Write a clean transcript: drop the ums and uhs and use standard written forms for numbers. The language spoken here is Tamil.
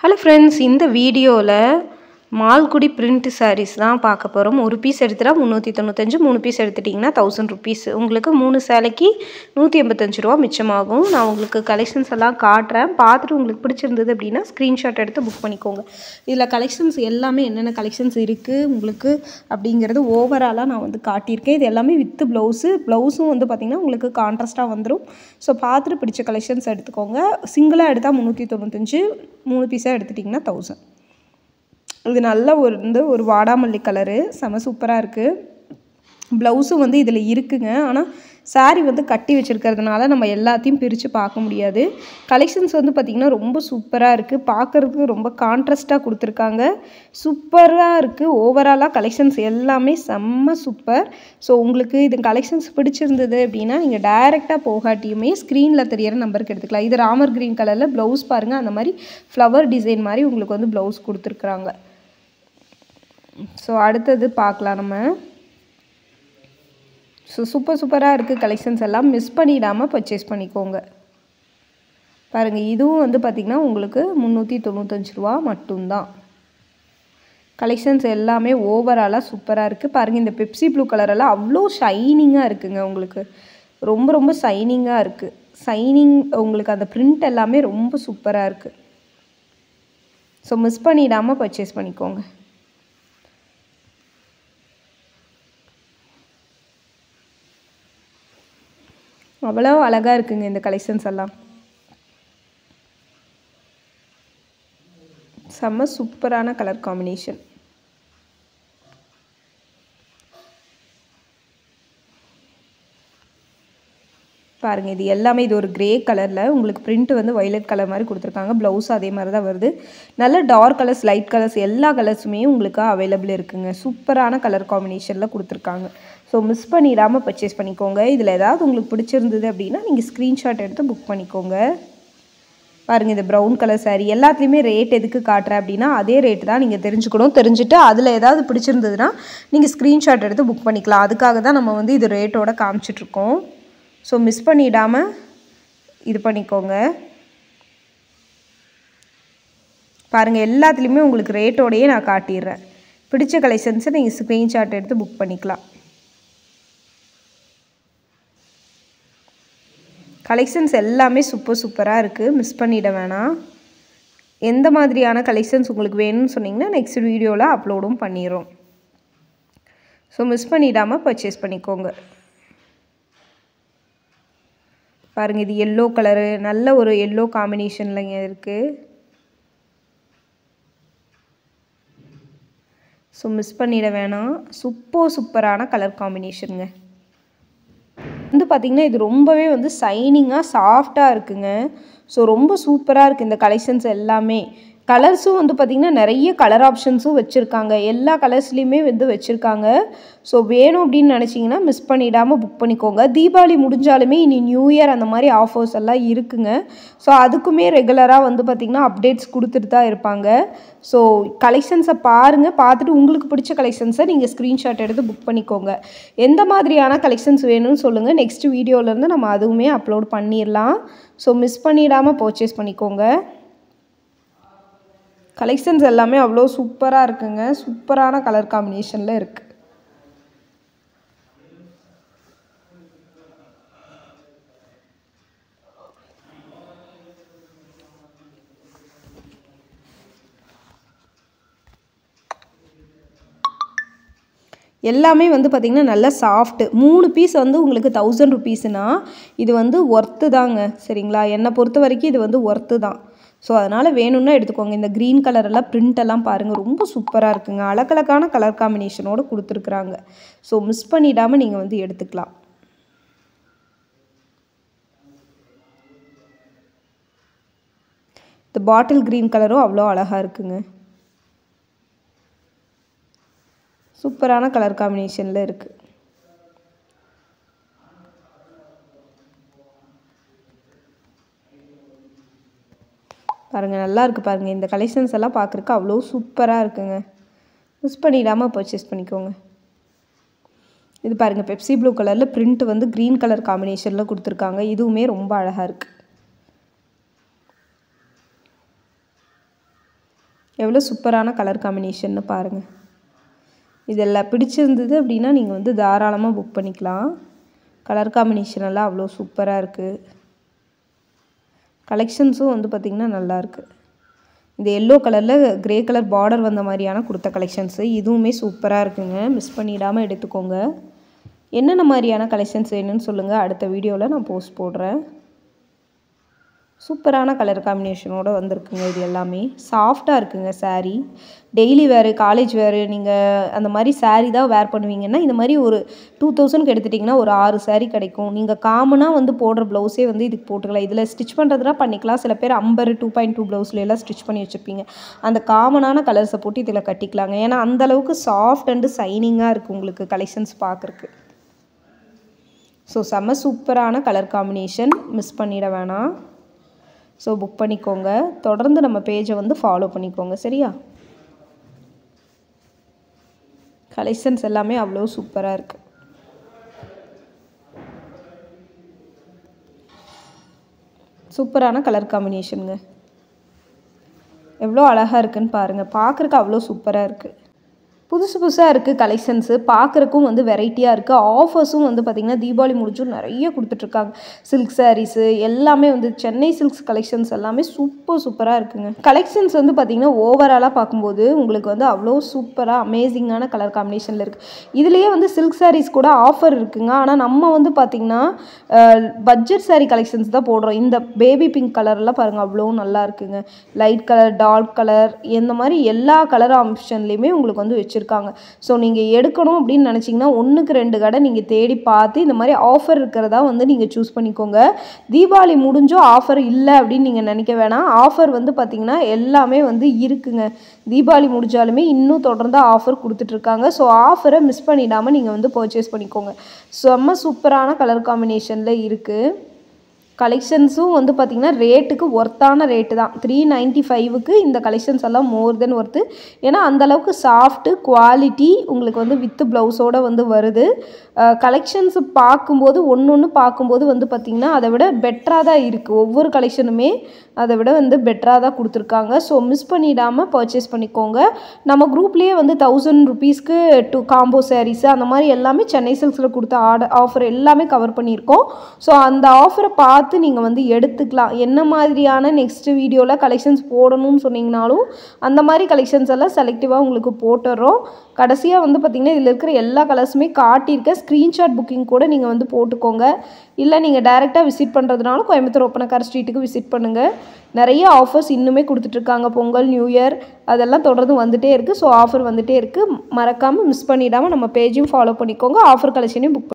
ஹலோ ஃப்ரெண்ட்ஸ், இந்த வீடியோவில் மால்குடி பிரிண்ட் சாரீஸ் தான் பார்க்க போகிறோம். ஒரு பீஸ் எடுத்துட்டா 395, 3 பீஸ் எடுத்துட்டிங்கன்னா 1000 ருபீஸ். உங்களுக்கு 3 சேலைக்கு 185 ரூபா மிச்சமாகும். நான் உங்களுக்கு கலெக்ஷன்ஸ் எல்லாம் காட்டுறேன். பார்த்துட்டு உங்களுக்கு பிடிச்சிருந்தது அப்படின்னா ஸ்க்ரீன்ஷாட் எடுத்து புக் பண்ணிக்கோங்க. இதில் கலெக்ஷன்ஸ் எல்லாமே என்னென்ன கலெக்ஷன்ஸ் இருக்குது உங்களுக்கு அப்படிங்கிறது ஓவராலாக நான் வந்து காட்டியிருக்கேன். இது எல்லாமே வித் ப்ளவுஸும் வந்து பார்த்திங்கன்னா உங்களுக்கு கான்ட்ராஸ்ட்டாக வந்துடும். ஸோ பார்த்துட்டு பிடிச்ச கலெக்ஷன்ஸ் எடுத்துக்கோங்க. சிங்கிளாக எடுத்தால் 395, 3 பீஸாக எடுத்துட்டிங்கன்னா 1000. இது நல்ல ஒரு வாடாமல்லி கலரு, செம சூப்பராக இருக்குது. ப்ளவுஸும் வந்து இதில் இருக்குங்க. ஆனால் சாரீ வந்து கட்டி வச்சுருக்கிறதுனால நம்ம எல்லாத்தையும் பிரித்து பார்க்க முடியாது. கலெக்ஷன்ஸ் வந்து பார்த்திங்கன்னா ரொம்ப சூப்பராக இருக்குது. பார்க்குறதுக்கு ரொம்ப கான்ட்ராஸ்ட்டாக கொடுத்துருக்காங்க. சூப்பராக இருக்குது. ஓவராலாக கலெக்ஷன்ஸ் எல்லாமே செம்ம சூப்பர். ஸோ உங்களுக்கு இது கலெக்ஷன்ஸ் பிடிச்சிருந்தது அப்படின்னா நீங்கள் டைரெக்டாக போகாட்டியுமே ஸ்க்ரீனில் தெரியிற நம்பருக்கு எடுத்துக்கலாம். இது ராமர் க்ரீன் கலரில் ப்ளவுஸ் பாருங்கள். அந்த மாதிரி ஃப்ளவர் டிசைன் மாதிரி உங்களுக்கு வந்து ப்ளவுஸ் கொடுத்துருக்குறாங்க. ஸோ அடுத்தது பார்க்கலாம் நம்ம. ஸோ சூப்பராக இருக்குது கலெக்ஷன்ஸ் எல்லாம். மிஸ் பண்ணிடாமல் பர்ச்சேஸ் பண்ணிக்கோங்க. பாருங்கள், இதுவும் வந்து பார்த்திங்கன்னா உங்களுக்கு 395 ரூபா மட்டும்தான். கலெக்ஷன்ஸ் எல்லாமே ஓவராலாக சூப்பராக இருக்குது. பாருங்கள், இந்த பெப்சி ப்ளூ கலரெல்லாம் அவ்வளோ ஷைனிங்காக இருக்குங்க. உங்களுக்கு ரொம்ப ஷைனிங்காக இருக்குது. உங்களுக்கு அந்த பிரிண்ட் எல்லாமே ரொம்ப சூப்பராக இருக்குது. ஸோ மிஸ் பண்ணிடாமல் பர்ச்சேஸ் பண்ணிக்கோங்க. அவ்வளோ அழகாக இருக்குங்க இந்த கலெக்ஷன்ஸ் எல்லாம். செம்ம சூப்பரான கலர் காம்பினேஷன். பாருங்கள், இது எல்லாமே இது ஒரு கிரே கலரில் உங்களுக்கு பிரிண்ட் வந்து வயலட் கலர் மாதிரி கொடுத்துருக்காங்க. ப்ளவுஸும் அதே மாதிரி தான் வருது. நல்ல டார்க் கலர்ஸ், லைட் கலர்ஸ், எல்லா கலர்ஸுமே உங்களுக்கு அவைலபிள் இருக்குங்க. சூப்பரான கலர் காம்பினேஷனில் கொடுத்துருக்காங்க. ஸோ மிஸ் பண்ணிடாமல் பர்ச்சேஸ் பண்ணிக்கோங்க. இதில் ஏதாவது உங்களுக்கு பிடிச்சிருந்தது அப்படின்னா நீங்கள் ஸ்க்ரீன்ஷாட் எடுத்து புக் பண்ணிக்கோங்க. பாருங்கள், இந்த ப்ரௌன் கலர் சாரீ எல்லாத்துலேயுமே ரேட் எதுக்கு காட்டுறேன் அப்படின்னா அதே ரேட்டு தான் நீங்கள் தெரிஞ்சுட்டு அதில் ஏதாவது பிடிச்சிருந்ததுன்னா நீங்கள் ஸ்க்ரீன்ஷாட் எடுத்து புக் பண்ணிக்கலாம். அதுக்காக தான் நம்ம வந்து இது ரேட்டோட காமிச்சிட்ருக்கோம். ஸோ மிஸ் பண்ணிடாமல் இது பண்ணிக்கோங்க. பாருங்கள், எல்லாத்துலேயுமே உங்களுக்கு ரேட்டோடையே நான் காட்டிடுறேன். பிடிச்ச கலெக்ஷன்ஸை நீங்கள் ஸ்க்ரீன்ஷாட் எடுத்து புக் பண்ணிக்கலாம். கலெக்ஷன்ஸ் எல்லாமே சூப்பராக இருக்குது. மிஸ் பண்ணிட வேணாம். எந்த மாதிரியான கலெக்ஷன்ஸ் உங்களுக்கு வேணும்னு சொன்னிங்கன்னா நெக்ஸ்ட் வீடியோவில் அப்லோடும் பண்ணிடுறோம். ஸோ மிஸ் பண்ணிடாமல் பர்ச்சேஸ் பண்ணிக்கோங்க. பாருங்கள், இது எல்லோ கலரு, நல்ல ஒரு எல்லோ காம்பினேஷனில் இருக்குது. ஸோ மிஸ் பண்ணிட வேணாம். சூப்பரான கலர் காம்பினேஷனுங்க. வந்து பார்த்திங்கன்னா இது ரொம்பவே வந்து ஷைனிங்காக சாஃப்டாக இருக்குங்க. ஸோ ரொம்ப சூப்பராக இருக்குது இந்த கலெக்ஷன்ஸ் எல்லாமே. கலர்ஸும் வந்து பார்த்திங்கன்னா நிறைய கலர் ஆப்ஷன்ஸும் வச்சுருக்காங்க. எல்லா கலர்ஸ்லேயுமே வந்து வச்சுருக்காங்க. ஸோ வேணும் அப்படின்னு நினச்சிங்கன்னா மிஸ் பண்ணிடாமல் புக் பண்ணிக்கோங்க. தீபாவளி முடிஞ்சாலுமே இனி நியூ இயர் அந்த மாதிரி ஆஃபர்ஸ் எல்லாம் இருக்குங்க. ஸோ அதுக்குமே ரெகுலராக வந்து பார்த்திங்கன்னா அப்டேட்ஸ் கொடுத்துட்டு தான் இருப்பாங்க. ஸோ கலெக்ஷன்ஸை பாருங்கள். பார்த்துட்டு உங்களுக்கு பிடிச்ச கலெக்ஷன்ஸை நீங்கள் ஸ்க்ரீன்ஷாட் எடுத்து புக் பண்ணிக்கோங்க. எந்த மாதிரியான கலெக்ஷன்ஸ் வேணும்னு சொல்லுங்கள். நெக்ஸ்ட் வீடியோவிலேருந்து நம்ம அதுவுமே அப்லோட் பண்ணிடலாம். ஸோ மிஸ் பண்ணிடாமல் பர்ச்சேஸ் பண்ணிக்கோங்க. கலெக்ஷன்ஸ் எல்லாமே அவ்வளோ சூப்பராக இருக்குங்க. சூப்பரான கலர் காம்பினேஷனில் இருக்குது. எல்லாமே வந்து பார்த்திங்கன்னா நல்லா சாஃப்ட்டு. 3 பீஸ் வந்து உங்களுக்கு 1000 ருபீஸ்னா இது வந்து ஒர்த்து தாங்க. சரிங்களா, என்னை பொறுத்த வரைக்கும் இது வந்து ஒர்த்து தான். ஸோ அதனால் வேணும்னா எடுத்துக்கோங்க. இந்த க்ரீன் கலரெல்லாம் பிரிண்டெல்லாம் பாருங்கள், ரொம்ப சூப்பராக இருக்குங்க. அழகழகான கலர் காம்பினேஷனோடு கொடுத்துருக்குறாங்க. ஸோ மிஸ் பண்ணிடாமல் நீங்கள் வந்து எடுத்துக்கலாம். இந்த பாட்டில் க்ரீன் கலரும் அவ்வளோ அழகாக இருக்குங்க. சூப்பரான கலர் காம்பினேஷனில் இருக்குது. பாருங்கள், நல்லா இருக்குது பாருங்கள். இந்த கலெக்ஷன்ஸ் எல்லாம் பார்க்குறக்கு அவ்வளோ சூப்பராக இருக்குங்க. மிஸ் பண்ணிடாமல் பர்ச்சேஸ் பண்ணிக்கோங்க. இது பாருங்கள், பெப்சி ப்ளூ கலரில் பிரிண்ட் வந்து க்ரீன் கலர் காம்பினேஷனில் கொடுத்துருக்காங்க. இதுவுமே ரொம்ப அழகாக இருக்குது. எவ்வளோ சூப்பரான கலர் காம்பினேஷன்னு பாருங்கள். இதெல்லாம் பிடிச்சிருந்தது அப்படின்னா நீங்கள் வந்து தாராளமாக புக் பண்ணிக்கலாம். கலர் காம்பினேஷன் எல்லாம் அவ்வளோ சூப்பராக இருக்குது. கலெக்ஷன்ஸும் வந்து பார்த்திங்கன்னா நல்லாயிருக்கு. இந்த எல்லோ கலரில் கிரே கலர் பார்டர் வந்த மாதிரியான கொடுத்த கலெக்ஷன்ஸு இதுவுமே சூப்பராக இருக்குங்க. மிஸ் பண்ணிடாமல் எடுத்துக்கோங்க. என்னென்ன மாதிரியான கலெக்ஷன்ஸ் வேணும்னு சொல்லுங்கள். அடுத்த வீடியோவில் நான் போஸ்ட் போடுறேன். சூப்பரான கலர் காம்பினேஷனோடு வந்திருக்குங்க. இது எல்லாமே சாஃப்டாக இருக்குங்க. சாரீ டெய்லி வேறு காலேஜ் வேறு நீங்கள் அந்த மாதிரி சாரீ தான் வேர் பண்ணுவீங்கன்னா இந்த மாதிரி ஒரு 2000க்கு எடுத்துட்டிங்கன்னா ஒரு 6 சாரீ கிடைக்கும். நீங்கள் காமனாக வந்து போடுற ப்ளவுஸே வந்து இதுக்கு போட்டுக்கலாம். இதில் ஸ்டிச் பண்ணுறதுனா பண்ணிக்கலாம். சில பேர் அம்பர் 2.2 ப்ளவுஸ்லாம் ஸ்டிச் பண்ணி வச்சுருப்பீங்க. அந்த காமனான கலர்ஸை போட்டு இதில் கட்டிக்கலாங்க. ஏன்னா அந்தளவுக்கு சாஃப்ட் அண்டு சைனிங்காக இருக்குது உங்களுக்கு கலெக்ஷன்ஸ் பார்க்குறக்கு. ஸோ செம்ம சூப்பரான கலர் காம்பினேஷன், மிஸ் பண்ணிட வேணாம். ஸோ புக் பண்ணிக்கோங்க. தொடர்ந்து நம்ம பேஜை வந்து ஃபாலோ பண்ணிக்கோங்க. சரியா? கலெக்ஷன்ஸ் எல்லாமே அவ்வளோ சூப்பராக இருக்குது. சூப்பரான கலர் காம்பினேஷனுங்க. எவ்வளோ அழகாக இருக்குதுன்னு பாருங்கள். பார்க்குறக்கு அவ்வளோ சூப்பராக இருக்குது. புதுசு புதுசாக இருக்குது கலெக்ஷன்ஸு. பார்க்குறக்கும் வந்து வெரைட்டியாக இருக்குது. ஆஃபர்ஸும் வந்து பார்த்திங்கன்னா தீபாவளி முடிஞ்சும் நிறைய கொடுத்துட்ருக்காங்க. சில்க் சாரீஸு எல்லாமே வந்து சென்னை சில்க்ஸ் கலெக்ஷன்ஸ் எல்லாமே சூப்பராக இருக்குங்க. கலெக்ஷன்ஸ் வந்து பார்த்திங்கன்னா ஓவராலாக பார்க்கும்போது உங்களுக்கு வந்து அவ்வளோ சூப்பராக அமேசிங்கான கலர் காம்பினேஷனில் இருக்குது. இதுலேயே வந்து சில்க் சாரீஸ் கூட ஆஃபர் இருக்குங்க. ஆனால் நம்ம வந்து பார்த்திங்கன்னா பட்ஜெட் சாரீ கலெக்ஷன்ஸ் தான் போடுறோம். இந்த பேபி பிங்க் கலர்லாம் பாருங்கள் அவ்வளோ நல்லா இருக்குங்க. லைட் கலர், டார்க் கலர், இந்த மாதிரி எல்லா கலர் ஆப்ஷன்லேயுமே உங்களுக்கு வந்து வச்சுருக்காங்க. ஸோ நீங்கள் எடுக்கணும் அப்படின்னு நினச்சிங்கன்னா 1க்கு 2 கடை நீங்கள் தேடி பார்த்து இந்த மாதிரி ஆஃபர் இருக்கிறதா வந்து நீங்கள் சூஸ் பண்ணிக்கோங்க. தீபாவளி முடிஞ்சும் ஆஃபர் இல்லை அப்படின்னு நீங்கள் நினைக்க வேணாம். ஆஃபர் வந்து பார்த்திங்கன்னா எல்லாமே வந்து இருக்குங்க. தீபாவளி முடிஞ்சாலுமே இன்னும் தொடர்ந்து ஆஃபர் கொடுத்துட்ருக்காங்க. ஸோ ஆஃபரை மிஸ் பண்ணிடாமல் நீங்கள் வந்து பர்ச்சேஸ் பண்ணிக்கோங்க. செம்ம சூப்பரான கலர் காம்பினேஷனில் இருக்குது. கலெக்ஷன்ஸும் வந்து பார்த்திங்கன்னா ரேட்டுக்கு ஒர்த்தான ரேட்டு தான். 395க்கு இந்த கலெக்ஷன்ஸ் எல்லாம் மோர் தென் ஒர்த்து. ஏன்னா அந்தளவுக்கு சாஃப்ட்டு குவாலிட்டி உங்களுக்கு வந்து வித்து ப்ளவுஸோடு வந்து வருது. கலெக்ஷன்ஸ் பார்க்கும்போது ஒன்று பார்க்கும்போது வந்து பார்த்திங்கன்னா அதை விட பெட்டராக தான் இருக்குது. ஒவ்வொரு கலெக்ஷனுமே அதை விட வந்து பெட்டராக தான் கொடுத்துருக்காங்க. ஸோ மிஸ் பண்ணிடாமல் பர்ச்சேஸ் பண்ணிக்கோங்க. நம்ம குரூப்லேயே வந்து 1000 ருபீஸ்க்கு 2 காம்போ சாரீஸு அந்த மாதிரி எல்லாமே சென்னை சில்க்ஸில் கொடுத்த ஆஃபர் எல்லாமே கவர் பண்ணியிருக்கோம். ஸோ அந்த ஆஃபரை பார்த்து நீங்கள் வந்து எடுத்துக்கலாம். என்ன மாதிரியான நெக்ஸ்ட் வீடியோவில் கலெக்ஷன்ஸ் போடணும்னு சொன்னீங்கனாலும் அந்த மாதிரி கலெக்ஷன்ஸ் எல்லாம் செலக்டிவாக உங்களுக்கு போட்டுடுறோம். கடைசியாக வந்து பார்த்திங்கன்னா இதில் இருக்கிற எல்லா கலர்ஸுமே காட்டியிருக்க ஸ்க்ரீன்ஷாட் புக்கிங் கூட நீங்கள் வந்து போட்டுக்கோங்க. இல்லை நீங்கள் டைரெக்டாக விசிட் பண்ணுறதுனாலும் கோயம்புத்தூர் ஒப்பனக்கார ஸ்ட்ரீட்டுக்கு விசிட் பண்ணுங்கள். நிறைய ஆஃபர்ஸ் இன்னுமே கொடுத்துட்ருக்காங்க. பொங்கல், நியூ இயர் அதெல்லாம் தொடர்ந்து வந்துகிட்டே இருக்குது. ஸோ ஆஃபர் வந்துகிட்டே இருக்குது. மறக்காமல் மிஸ் பண்ணிடாமல் நம்ம பேஜையும் ஃபாலோ பண்ணிக்கோங்க. ஆஃபர் கலெக்ஷனையும் புக்